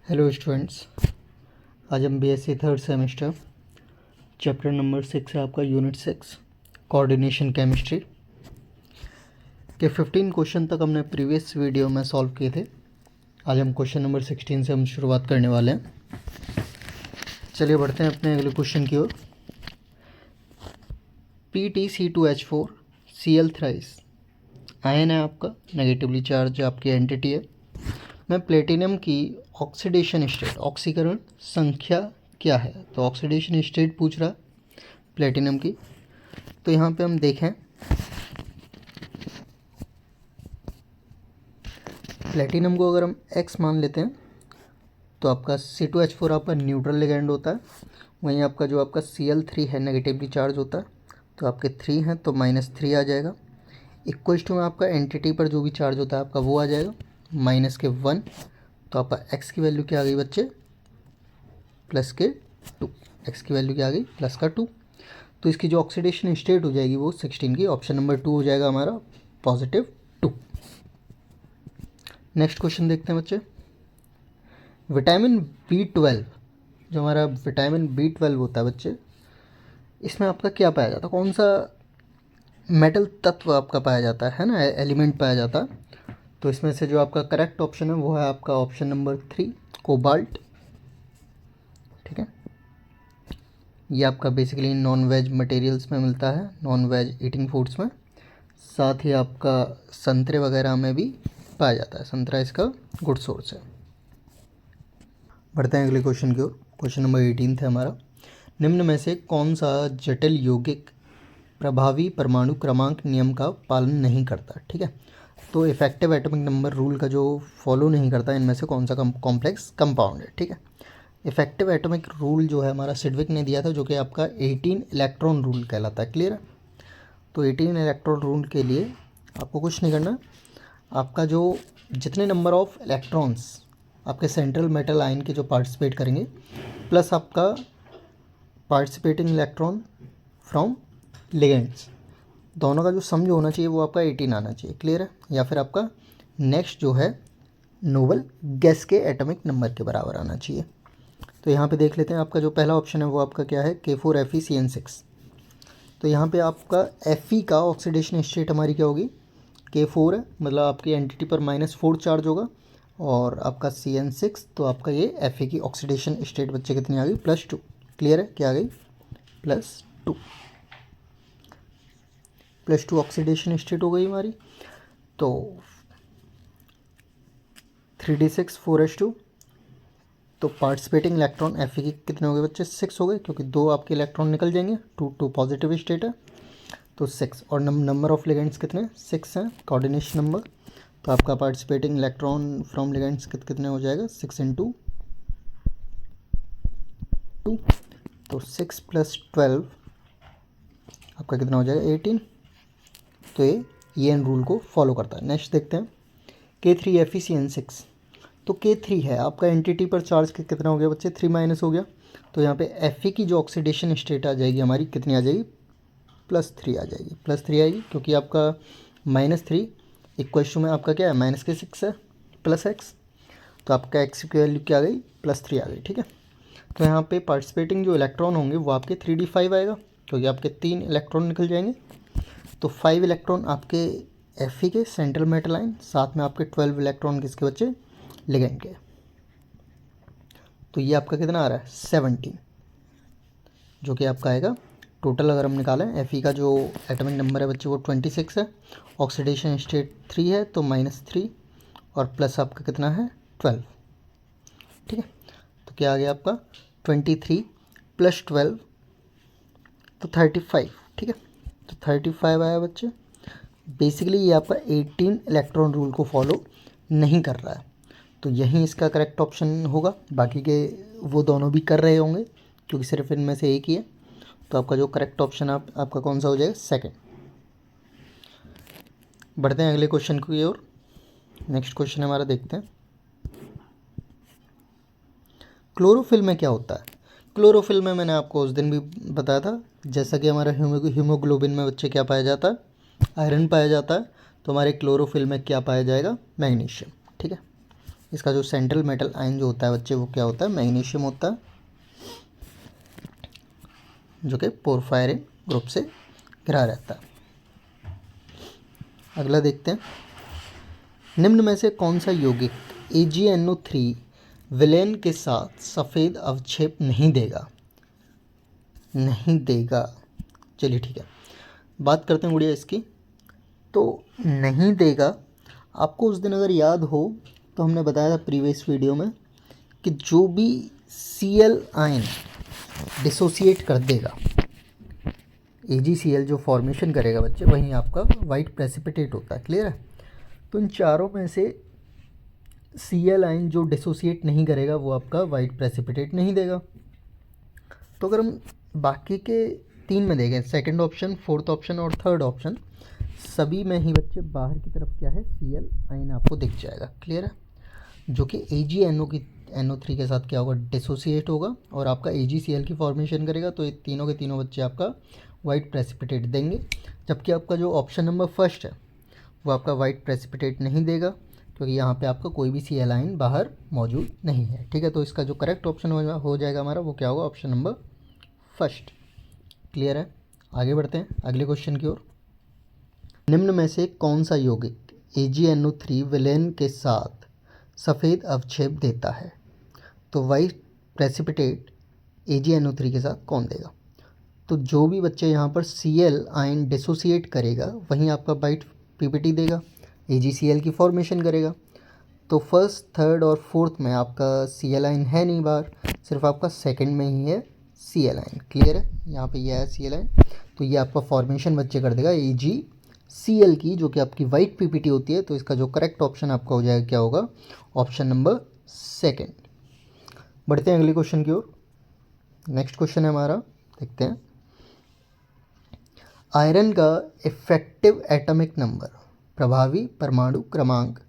Hello students, आज हम BSc third semester chapter number 6 है आपका यूनिट 6 कोऑर्डिनेशन केमिस्ट्री के 15 क्वेश्चन तक हमने प्रीवियस वीडियो में सॉल्व किए थे। आज हम क्वेश्चन नंबर 16 से हम शुरुआत करने वाले हैं। चलिए बढ़ते हैं अपने अगले क्वेश्चन की ओर। PtC2H4 Cl थ्राइस आयन है आपका, नेगेटिवली चार्ज आपकी एंटिटी है। मैं प्लेटिनम की ऑक्सीडेशन स्टेट, ऑक्सीकरण संख्या क्या है? तो ऑक्सीडेशन स्टेट पूछ रहा है प्लेटिनम की। तो यहाँ पे हम देखें, प्लेटिनम को अगर हम X मान लेते हैं तो आपका C2H4 आपका न्यूट्रल लिगेंड होता है। वहीं आपका जो आपका Cl3 है नेगेटिवली चार्ज होता है। तो आपके 3 हैं तो -3 आ जाएगा। इक्वल टू में आपका एंटिटी पर जो भी चार्ज होता है आपका वो आ जाएगा -1। तो आपका x की वैल्यू क्या आ गई बच्चे? +2। x की वैल्यू क्या आ गई? +2। तो इसकी जो ऑक्सीडेशन स्टेट हो जाएगी वो 16 की, ऑप्शन नंबर 2 हो जाएगा हमारा +2। नेक्स्ट क्वेश्चन देखते हैं बच्चे। विटामिन B12, जो हमारा विटामिन B12 होता है बच्चे, इसमें आपका क्या पाया जाता है? कौन सा मेटल तत्व आपका पाया जाता है ना, एलिमेंट पाया जाता है? तो इसमें से जो आपका करेक्ट ऑप्शन है वो है आपका ऑप्शन नंबर 3 कोबाल्ट। ठीक है, ये आपका बेसिकली नॉन वेज मटेरियल्स में मिलता है, नॉन वेज ईटिंग फूड्स में। साथ ही आपका संतरे वगैरह में भी पाया जाता है, संतरा इसका गुड सोर्स है। बढ़ते हैं अगले क्वेश्चन की ओर। क्वेश्चन नंबर 18 है हमारा। निम्न में से कौन सा जटिल यौगिक प्रभावी परमाणु क्रमांक नियम का पालन नहीं करता? ठीक है, तो इफेक्टिव एटॉमिक नंबर रूल का जो फॉलो नहीं करता, इनमें से कौन सा कॉम्प्लेक्स कंपाउंड है? ठीक है, इफेक्टिव एटॉमिक रूल जो है हमारा सिडविक ने दिया था, जो कि आपका 18 इलेक्ट्रॉन रूल कहलाता है। क्लियर है? तो 18 इलेक्ट्रॉन रूल के लिए आपको कुछ नहीं करना, आपका जो जितने नंबर ऑफ इलेक्ट्रॉन्स आपके सेंट्रल मेटल आयन के जो पार्टिसिपेट करेंगे प्लस आपका पार्टिसिपेटिंग इलेक्ट्रॉन फ्रॉम लिगेंड्स, दोनों का जो सम जो होना चाहिए वो आपका 18 आना चाहिए। क्लियर है? या फिर आपका नेक्स्ट जो है नोबल गैस के एटॉमिक नंबर के बराबर आना चाहिए। तो यहाँ पे देख लेते हैं, आपका जो पहला ऑप्शन है वो आपका क्या है? K4FeCN6। तो यहाँ पे आपका Fe का ऑक्सीडेशन स्टेट हमारी क्या होगी? K4 है, मतलब आपकी एंटिटी पर -4 चार्ज होगा। और आपका CN6, तो आपका ये Fe की ऑक्सीडेशन स्टेट बच्चे कितनी आ गई? +2। क्लियर है? क्या आ गई? +2। +2 ऑक्सीडेशन स्टेट हो गई हमारी। तो 3d6 4h2। तो पार्टिसिपेटिंग इलेक्ट्रॉन Fe के कितने हो गए बच्चे? 6 हो गए, क्योंकि 2 आपके इलेक्ट्रॉन निकल जाएंगे, 2 पॉजिटिव स्टेट है तो 6। और नंबर ऑफ लिगेंड्स कितने? 6 हैं, कोऑर्डिनेशन नंबर। तो आपका पार्टिसिपेटिंग इलेक्ट्रॉन फ्रॉम लिगेंड्स कितने हो जाएगा? 6 × 2। तो 6 + 12 आपका कितना हो जाएगा? 18। तो ये एन रूल को फॉलो करता है। नेक्स्ट देखते हैं K3FeCN6। तो K3 है आपका, एंटिटी पर चार्ज कितना हो गया बच्चे? 3- हो गया। तो यहाँ पे Fe की जो ऑक्सीडेशन स्टेट आ जाएगी हमारी कितनी आ जाएगी? +3 आ जाएगी। +3 आएगी क्योंकि आपका -3 इक्वल टू में आपका क्या है? -6 है +x। तो आपका x की वैल्यू क्या आ गई? +3 आ गई। ठीक है, तो यहाँ पे पार्टिसिपेटिंग जो इलेक्ट्रॉन होंगे वो आपके 3d5 आएगा, क्योंकि आपके 3 इलेक्ट्रॉन निकल जाएंगे। तो 5 इलेक्ट्रॉन आपके Fe के सेंट्रल मेटल आयन, साथ में आपके 12 इलेक्ट्रॉन किसके बच्चे? लिगेंड के। तो ये आपका कितना आ रहा है? 17, जो कि आपका आएगा टोटल। अगर हम निकालें Fe का जो एटॉमिक नंबर है बच्चे वो 26 है, ऑक्सीडेशन स्टेट 3 है तो -3 और प्लस आपका कितना है? 12। ठीक है, तो क्या आ गया आपका? 23 + 12 तो 35। ठीक है, तो 35 आया बच्चे। बेसिकली ये आपका 18 इलेक्ट्रॉन रूल को फॉलो नहीं कर रहा है, तो यही इसका करेक्ट ऑप्शन होगा। बाकी के वो दोनों भी कर रहे होंगे, क्योंकि सिर्फ इनमें से एक ही है। तो आपका जो करेक्ट ऑप्शन आपका कौन सा हो जाएगा? सेकंड। बढ़ते हैं अगले क्वेश्चन की ओर। नेक्स्ट क्वेश्चन हमारा देखते हैं, क्लोरोफिल में क्या होता है? क्लोरोफिल में मैंने आपको उस दिन भी बताया था, जैसा कि हमारा हीमोग्लोबिन में बच्चे क्या पाया जाता है? आयरन पाया जाता है। तो हमारे क्लोरोफिल में क्या पाया जाएगा? मैग्नीशियम। ठीक है, इसका जो सेंट्रल मेटल आयन जो होता है बच्चे वो क्या होता है, मैग्नीशियम होता है, जो कि पोरफायरिन ग्रुप से घिरा रहता है। अगला देखते हैं, निम्न में से कौन सा यौगिक AgNO3 विलेन के साथ सफ़ेद अवक्षेप नहीं देगा। चलिए ठीक है, बात करते हैं गुड़िया इसकी। तो नहीं देगा, आपको उस दिन अगर याद हो तो हमने बताया था प्रीवियस वीडियो में कि जो भी Cl आयन डिसोसिएट कर देगा, AgCl जो फॉर्मेशन करेगा बच्चे, वहीं आपका वाइट प्रेसिपिटेट होता है। क्लियर है। तो इन चारों में से Cl आयन जो डिसोसिएट नहीं करेगा वो आपका वाइट प्रेसिपिटेट नहीं देगा। तो अगर हम बाकी के 3 में देखें, सेकंड ऑप्शन, फोर्थ ऑप्शन और थर्ड ऑप्शन, सभी में ही बच्चे बाहर की तरफ क्या है, Cl आयन आपको दिख जाएगा। क्लियर है। जो कि AgNO3 के साथ क्या होगा, डिसोसिएट होगा और आपका AgCl की फॉर्मेशन करेगा। तो ये तीनों के तीनों बच्चे आपका वाइट प्रेसिपिटेट देंगे। जबकि आपका जो ऑप्शन नंबर फर्स्ट है वो आपका वाइट प्रेसिपिटेट नहीं देगा, क्योंकि यहाँ पे आपका कोई भी Cl आयन बाहर मौजूद नहीं है। ठीक है। तो इसका जो करेक्ट ऑप्शन हो जाएगा हमारा, वो क्या होगा, ऑप्शन नंबर फर्स्ट। क्लियर है। आगे बढ़ते हैं अगले क्वेश्चन की ओर। निम्न में से कौन सा यौगिक AgNO3 विलेन के साथ सफ़ेद अवक्षेप देता है। तो वाइट प्रेसिपिटेट AgNO3 के साथ कौन देगा। तो जो भी बच्चे यहाँ पर Cl आयन डिसोसिएट करेगा वहीं आपका वाइट PPT देगा, AgCl की फॉर्मेशन करेगा। तो फर्स्ट, थर्ड और फोर्थ में आपका Cl आयन है नहीं बाहर, सिर्फ आपका सेकंड में ही है Cl आयन। क्लियर है। यहाँ पे यह है Cl आयन, तो ये आपका फॉर्मेशन बच्चे कर देगा AgCl की, जो कि आपकी वाइट PPT होती है। तो इसका जो करेक्ट ऑप्शन आपका हो जाएगा, क्या होगा, ऑप्शन नंबर सेकंड। बढ़ते हैं अगले क्वेश्चन की ओर। नेक्स्ट क्वेश्चन है हमारा, देखते हैं। आयरन का इफेक्टिव एटॉमिक नंबर, प्रभावी परमाणु क्रमांक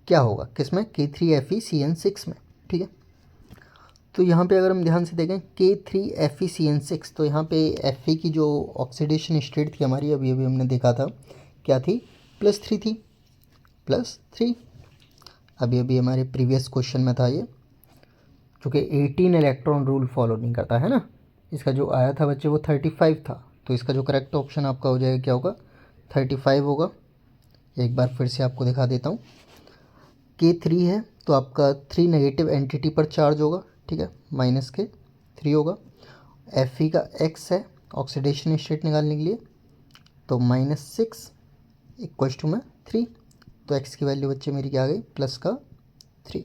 क्या होगा, किसमें, K3FeCN6 में। ठीक है। तो यहाँ पे अगर हम ध्यान से देखें K3FeCN6, तो यहाँ पे Fe की जो ऑक्सीडेशन स्टेट थी हमारी, अभी अभी हमने देखा था क्या थी, +3 थी, +3। अभी अभी हमारे प्रीवियस क्वेश्चन में था ये, क्योंकि 18 इलेक्ट्रॉन रूल फॉलो नहीं करता है ना। इसका जो आया था बच्चे वो 35 था। तो इसका जो करेक्ट ऑप्शन आपका हो जाएगा, क्या होगा, 35 होगा। एक बार फिर से आपको दिखा देता हूँ। K3 है तो आपका 3 नेगेटिव एंटिटी पर चार्ज होगा। ठीक है, -3 होगा। Fe का X है ऑक्सीडेशन स्टेट निकालने के लिए, तो -6 इक्वल्स टू में 3। तो X की वैल्यू बच्चे मेरी क्या आ गई, +3।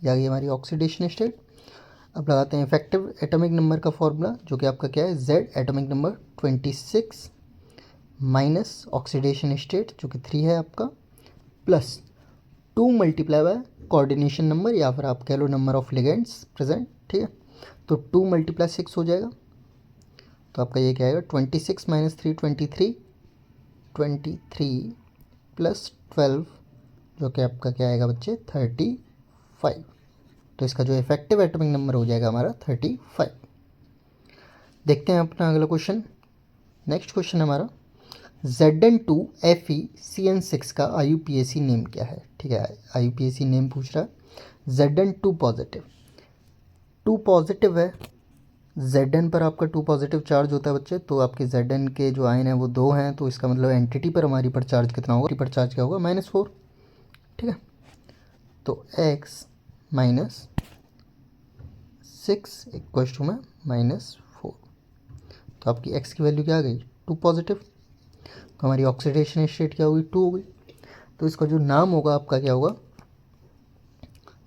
ये आ गई हमारी ऑक्सीडेशन स्टेट। अब लगाते हैं इफेक्टिव एटॉमिक नंबर का फॉर्मूला, जो कि आपका क्या है, Z atomic number 26 minus oxidation state जो कि 3 है आपका, plus 2 multiply by coordination number, या फिर आप कह लो नंबर ऑफ लिगेंड्स प्रेजेंट। ठीक है। तो 2 × 6 हो जाएगा। तो आपका ये क्या आएगा, 26 - 3 23, 23 + 12 जो कि आपका क्या आएगा बच्चे, 35। तो इसका जो इफेक्टिव एटॉमिक नंबर हो जाएगा हमारा 35। देखते हैं अपना अगला क्वेश्चन। नेक्स्ट क्वेश्चन हमारा, Zn2FeCN6 का IUPAC नेम क्या है। ठीक है, IUPAC नेम पूछ रहा है। Zn2 पॉजिटिव, 2 पॉजिटिव है, Zn पर आपका 2 पॉजिटिव चार्ज होता है बच्चे। तो आपके Zn के जो आयन है वो 2 हैं, तो इसका मतलब एंटिटी पर हमारी पर चार्ज कितना होगा, पर चार्ज क्या होगा, -4। ठीक है। तो X - 6 इक्वल्स टू में -4। तो आपकी X की वैल्यू क्या आ गई, 2 पॉजिटिव। तो हमारी ऑक्सीडेशन स्टेट क्या होगी, 2 हो गई। तो इसका जो नाम होगा आपका क्या होगा,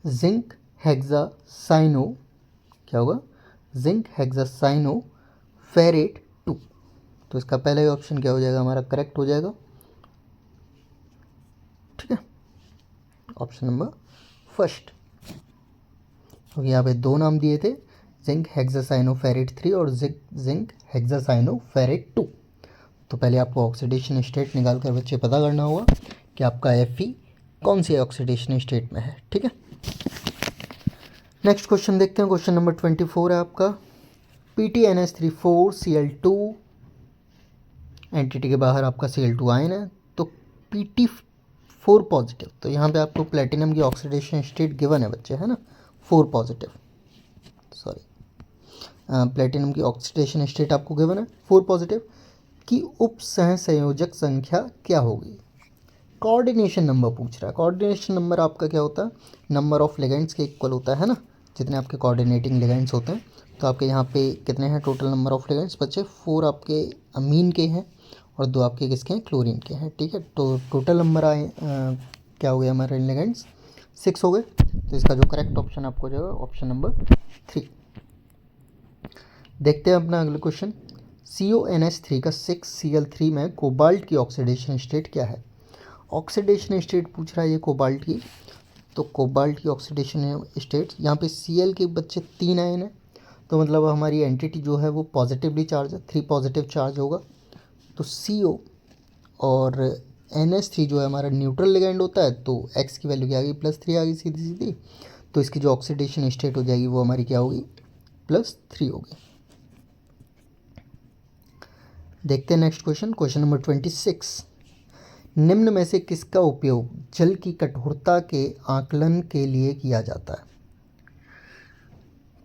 जिंक हेक्सासाइनो, क्या होगा, जिंक हेक्सासाइनो फेरेट 2। तो इसका पहला ही ऑप्शन क्या हो जाएगा हमारा, करेक्ट हो जाएगा। ठीक है, ऑप्शन नंबर फर्स्ट। तो यहाँ पे 2 नाम दिए थे, जिंक हेक्सासाइनो फेरेट 3 और जिंक हेक्सासाइनो फेरेट 2। तो पहले आपको ऑक्सीडेशन स्टेट निकाल कर बच्चे पता करना होगा कि आपका Fe कौन सी ऑक्सीडेशन स्टेट में है। ठीक है। नेक्स्ट क्वेश्चन देखते हैं। क्वेश्चन नंबर 24 है आपका, PtNH3 4Cl2 एंटिटी के बाहर आपका Cl2 आयन है। तो 4 पॉजिटिव, तो यहाँ पे आपको प्लेटिनम की ऑक्सीडेशन स्टेट गिवन है बच्चे, है ना, 4 पॉजिटिव, सॉरी प्लेटिनम की ऑक्सीडेशन स्टेट आपको गिवन है 4 पॉजिटिव की उप सहसंयोजक संख्या क्या होगी। कोऑर्डिनेशन नंबर पूछ रहा है। कोऑर्डिनेशन नंबर आपका क्या होता है, नंबर ऑफ लिगेंड्स के इक्वल होता है ना, जितने आपके कोऑर्डिनेटिंग लिगेंड्स होते हैं। तो आपके यहाँ पे कितने हैं टोटल नंबर ऑफ लिगेंड्स बच्चे, 4 आपके अमीन के हैं और 2 आपके किसके हैं, क्लोरीन के हैं, ठीक है। तो टोटल नंबर आए क्या हो गया हमारे लिगेंड्स, 6 हो गए। तो इसका जो करेक्ट ऑप्शन आपको जो है ऑप्शन नंबर 3। देखते हैं अपना अगला क्वेश्चन। CONH3 का 6Cl3 में कोबाल्ट की ऑक्सीडेशन स्टेट क्या है। ऑक्सीडेशन स्टेट पूछ रहा है ये कोबाल्ट की। तो कोबाल्ट की ऑक्सीडेशन स्टेट यहाँ पे Cl के बच्चे 3 आयन हैं, तो मतलब हमारी एंटिटी जो है वो पॉजिटिवली चार्ज है, 3 पॉजिटिव चार्ज होगा। तो CO और NH3 जो है हमारा न्यूट्रल लिगेंड होता है, तो X की वैल्यू क्या आ गई, +3 आ गई सीधी सीधी। तो इसकी जो ऑक्सीडेशन स्टेट हो जाएगी वो हमारी क्या होगी, +3 होगी। देखते हैं नेक्स्ट क्वेश्चन, क्वेश्चन नंबर 26। निम्न में से किसका उपयोग जल की कठोरता के आकलन के लिए किया जाता है।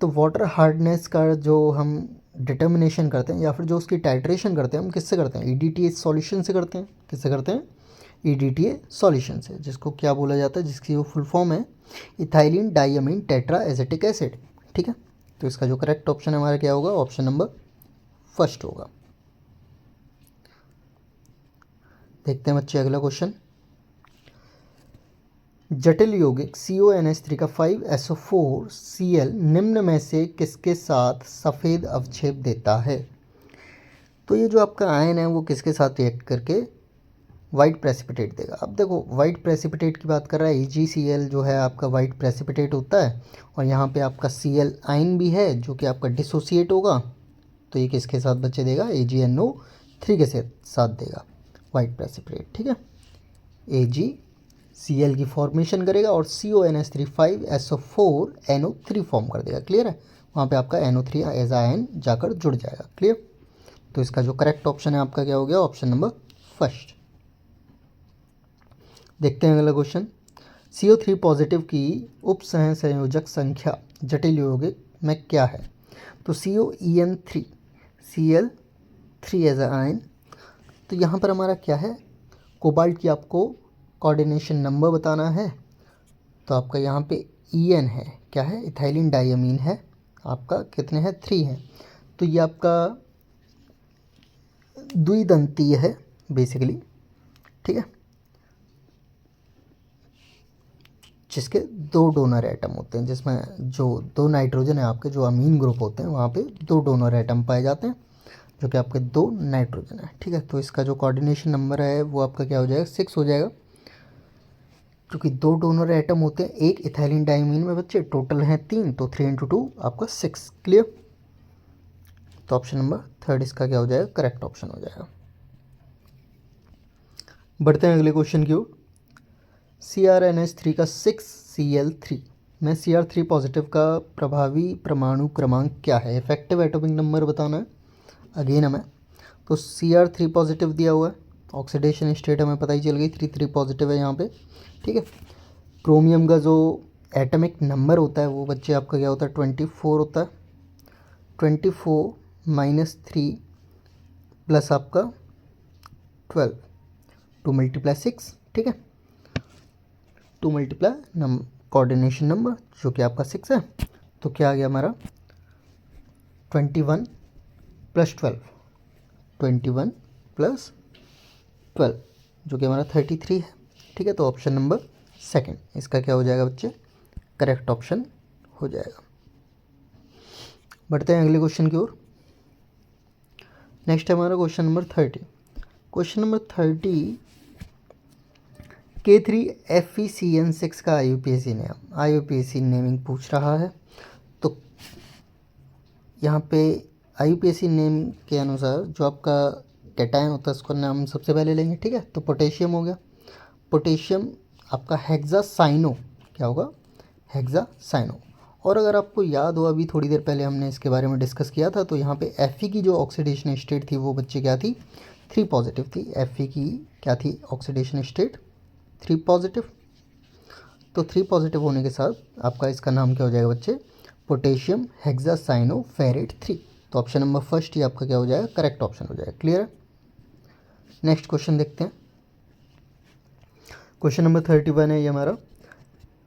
तो वाटर हार्डनेस का जो हम डिटर्मिनेशन करते हैं या फिर जो उसकी टाइट्रेशन करते हैं हम किससे करते हैं, EDTA सॉल्यूशन से करते हैं। किससे करते हैं, EDTA सॉल्यूशन से, जिसको क्या बोला जाता है, जिसकी वो फुल फॉर्म है इथाइलिन डाइअमीन टेट्रा एजेटिक एसिड, ठीक है। तो इसका जो करेक्ट ऑप्शन हमारा क्या होगा, ऑप्शन नंबर फर्स्ट होगा। देखते हैं बच्चे अगला क्वेश्चन। जटिल यौगिक CONH3 का 5SO4Cl निम्न में से किसके साथ सफ़ेद अवक्षेप देता है। तो ये जो आपका आयन है वो किसके साथ रिएक्ट करके वाइट प्रेसिपिटेट देगा। अब देखो वाइट प्रेसिपिटेट की बात कर रहा है, AgCl जो है आपका वाइट प्रेसिपिटेट होता है, और यहाँ पे आपका Cl आयन भी है जो कि आपका डिसोसिएट होगा। तो ये किसके साथ बच्चे देगा, AgNO3 के साथ देगा वाइट प्रेसिपिटेट, ठीक है। AgCl की फॉर्मेशन करेगा और CONH3 5SO4NO3 फॉर्म कर देगा, क्लियर है। वहाँ पे आपका NO3 एज आयन जाकर जुड़ जाएगा, क्लियर। तो इसका जो करेक्ट ऑप्शन है आपका क्या हो गया, ऑप्शन नंबर फर्स्ट। देखते हैं अगला क्वेश्चन। CO3 पॉजिटिव की उप सहसंयोजक संख्या जटिल यौगिक में क्या है। तो COEN3 Cl3 एज आयन। तो यहाँ पर हमारा क्या है, कोबाल्ट की आपको कोऑर्डिनेशन नंबर बताना है। तो आपका यहाँ पे EN है, क्या है, इथाइलिन डाइअमीन है, आपका कितने हैं, 3 है। तो ये आपका द्विदंतीय है बेसिकली, ठीक है, जिसके 2 डोनर एटम होते हैं, जिसमें जो 2 नाइट्रोजन है आपके जो अमीन ग्रुप होते हैं वहाँ पे 2 डोनर एटम पाए जाते हैं, जो कि आपके 2 नाइट्रोजन है, ठीक है। तो इसका जो कोऑर्डिनेशन नंबर है वो आपका क्या हो जाएगा, 6 हो जाएगा, क्योंकि 2 डोनर एटम होते हैं एक इथाइलिन डाइमीन में बच्चे, टोटल हैं 3, तो 3 × 2 आपका 6, क्लियर। तो ऑप्शन नंबर थर्ड इसका क्या हो जाएगा, करेक्ट ऑप्शन हो जाएगा। बढ़ते हैं अगले क्वेश्चन की ओर। CrNH3 का 6Cl3 में Cr3 पॉजिटिव का प्रभावी परमाणु क्रमांक क्या है। इफेक्टिव एटॉमिक नंबर बताना है अगेन हमें। तो Cr3 पॉजिटिव दिया हुआ है, ऑक्सीडेशन स्टेट हमें पता ही चल गई, 3 पॉजिटिव है यहाँ पे, ठीक है। क्रोमियम का जो एटॉमिक नंबर होता है वो बच्चे आपका क्या होता है, 24 होता है। 24 - 3 प्लस आपका 12, 2 × 6, ठीक है। 2 × कोऑर्डिनेशन नंबर जो कि आपका 6 है, तो क्या आ गया हमारा 21 + 12, 21 + 12 जो कि हमारा 33 है, ठीक है। तो ऑप्शन नंबर सेकंड इसका क्या हो जाएगा बच्चे, करेक्ट ऑप्शन हो जाएगा। बढ़ते हैं अगले क्वेश्चन की ओर। नेक्स्ट है हमारा question number 30। Question number 30 K3FeCN6 का IUPAC नेमिंग पूछ रहा है। तो यहाँ पे IUPAC नेम के अनुसार जो आपका कैटायन होता है उसका नाम सबसे पहले लेंगे, ठीक है। तो पोटेशियम हो गया, पोटेशियम आपका हेक्सासाइनो, क्या होगा, हेक्सासाइनो। और अगर आपको याद हो अभी थोड़ी देर पहले हमने इसके बारे में डिस्कस किया था, तो यहाँ पे Fe की जो ऑक्सीडेशन स्टेट थी वो बच्चे क्या थी, 3 पॉजिटिव थी। Fe की क्या थी ऑक्सीडेशन स्टेट, 3 पॉजिटिव। तो 3 पॉजिटिव होने के साथ आपका इसका नाम क्या हो जाएगा बच्चे, पोटेशियम हेक्सासाइनोफेरेट 3। तो ऑप्शन नंबर फर्स्ट ही आपका क्या हो जाएगा, करेक्ट ऑप्शन हो जाएगा। क्लियर है। नेक्स्ट क्वेश्चन देखते हैं। क्वेश्चन नंबर 31 है ये हमारा,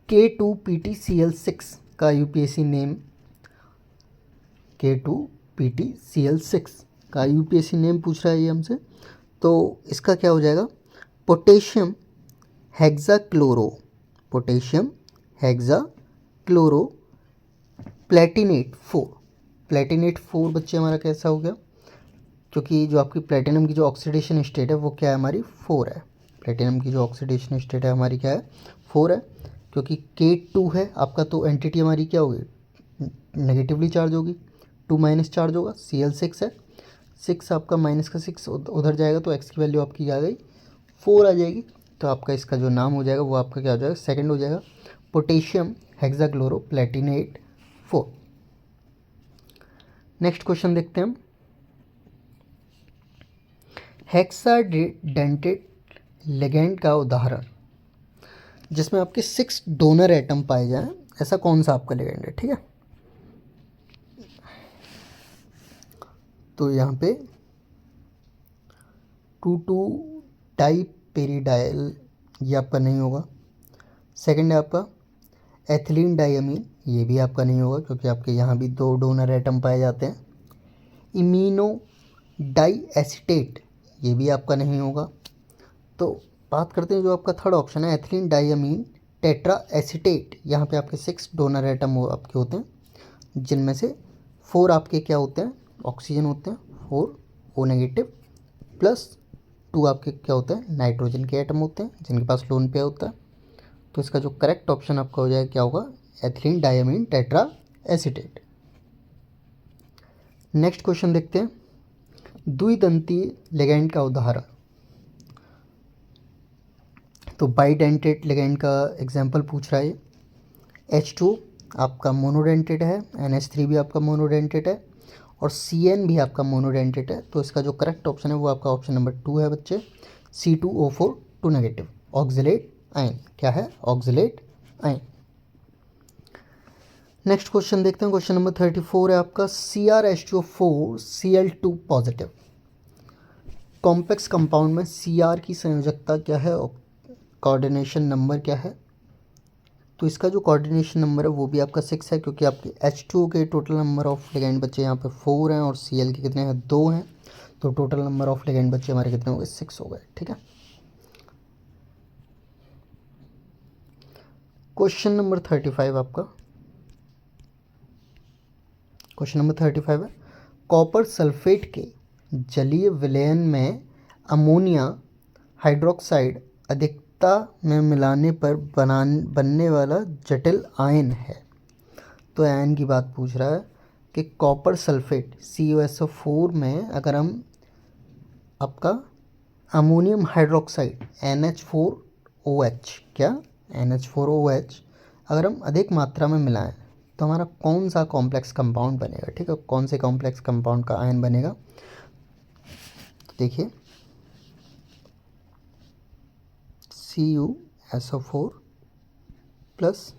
K2PtCl6 का यूपीएससी नेम, K2PtCl6 का यूपीएससी नेम पूछ रहा है ये हमसे। तो इसका क्या हो जाएगा, पोटेशियम हेक्साक्लोरो, पोटेशियम हेक्साक्लोरो प्लेटिनेट 4। प्लेटिनेट 4 बच्चे हमारा कैसा हो गया, क्योंकि जो आपकी प्लेटिनम की जो ऑक्सीडेशन स्टेट है वो क्या है हमारी 4 है। प्लेटिनम की जो ऑक्सीडेशन स्टेट है हमारी क्या है 4 है, क्योंकि K2 है आपका, तो एंटिटी हमारी क्या होगी, नेगेटिवली चार्ज होगी, 2 माइनस चार्ज होगा। Cl6 है, 6 आपका माइनस का 6 उधर जाएगा, तो x की वैल्यू आपकी आ गई 4 आ जाएगी। तो आपका इसका जो नाम हो जाएगा वो आपका क्या हो जाएगा, सेकंड हो जाएगा, पोटेशियम हेक्साक्लोरो प्लेटिनेट 4। नेक्स्ट क्वेश्चन देखते हैं हम। हेक्साडेंटेट लिगेंड का उदाहरण जिसमें आपके 6 डोनर एटम पाए जाएं, ऐसा कौन सा आपका लिगेंड है। ठीक है, तो यहाँ पे 2,2 डाइपेरिडाइल ये आपका नहीं होगा। सेकंड है आपका एथिलीन डाइअमीन, ये भी आपका नहीं होगा, क्योंकि आपके यहाँ भी 2 डोनर एटम पाए जाते हैं। इमीनो डाइएसिटेट, ये भी आपका नहीं होगा। तो बात करते हैं जो आपका थर्ड ऑप्शन है, एथिलीन डाइअमीन टेट्रा एसिटेट। यहाँ पे आपके 6 डोनर एटम आपके होते हैं, जिनमें से 4 आपके क्या होते हैं, ऑक्सीजन होते हैं, 4 O नेगेटिव, प्लस 2 आपके क्या होते हैं, नाइट्रोजन के एटम होते हैं, जिनके पास लोन पेयर होता है। तो इसका जो करेक्ट ऑप्शन आपका हो जाएगा क्या होगा, ethylene diamine tetra acetate. Next question देखते हैं, द्विदंतीय लिगेंड का उदाहरण। तो बाइडेंटेट लिगेंड का एग्जाम्पल पूछ रहा है। H2 आपका मोनोडेंटेट है, NH3 भी आपका मोनोडेंटेट है, और CN भी आपका मोनोडेंटेट है। तो इसका जो करेक्ट ऑप्शन है वो आपका ऑप्शन नंबर 2 है बच्चे, C2O4 2 नेगेटिव ऑक्सिलेट आयन। क्या है, ऑक्सिलेट आयन। नेक्स्ट क्वेश्चन देखते हैं। क्वेश्चन नंबर 34 है आपका, CrH2O4 Cl2 positive complex compound में Cr की संयोजकता क्या है, कोऑर्डिनेशन नंबर क्या है। तो इसका जो कोऑर्डिनेशन नंबर है वो भी आपका 6 है, क्योंकि आपके H2O के टोटल नंबर ऑफ लिगेंड बच्चे यहाँ पे 4 हैं और Cl के कितने हैं, 2 हैं। तो टोटल नंबर ऑफ लिगेंड बच्चे हमारे कितने हो गए, 6 हो गए। ठीक है। क्वेश्चन नंबर 35 आपका, क्वेश्चन नंबर 35 है, कॉपर सल्फेट के जलीय विलयन में अमोनिया हाइड्रोक्साइड अधिकता में मिलाने पर बनने वाला जटिल आयन है। तो आयन की बात पूछ रहा है कि कॉपर सल्फेट CuSO4 में अगर हम आपका अमोनियम हाइड्रोक्साइड NH4OH, क्या NH4OH अगर हम अधिक मात्रा में मिलाएं तो हमारा कौन सा कॉम्प्लेक्स कंपाउंड बनेगा। ठीक है, कौन से कॉम्प्लेक्स कंपाउंड का आयन बनेगा। तो देखिए CuSO4 प्लस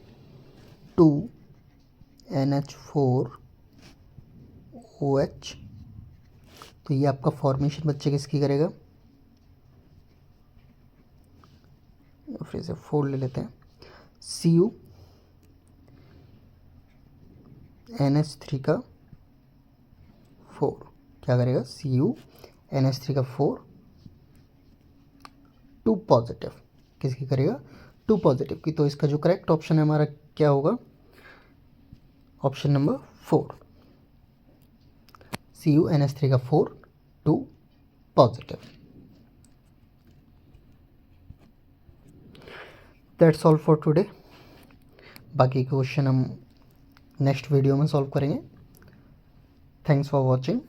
2 NH4OH। तो ये आपका फॉर्मेशन बच्चे किसकी करेगा, फिर से 4 ले लेते हैं, Cu NH3 का 4 क्या करेगा, Cu NH3 का 4 2 पॉजिटिव किसकी करेगा, 2 पॉजिटिव की। तो इसका जो करेक्ट ऑप्शन है हमारा क्या होगा, ऑप्शन नंबर 4, Cu NH3 का 4 2 positive. That's all for today. बाकी क्वेश्चन हम नेक्स्ट वीडियो में सॉल्व करेंगे। Thanks for watching.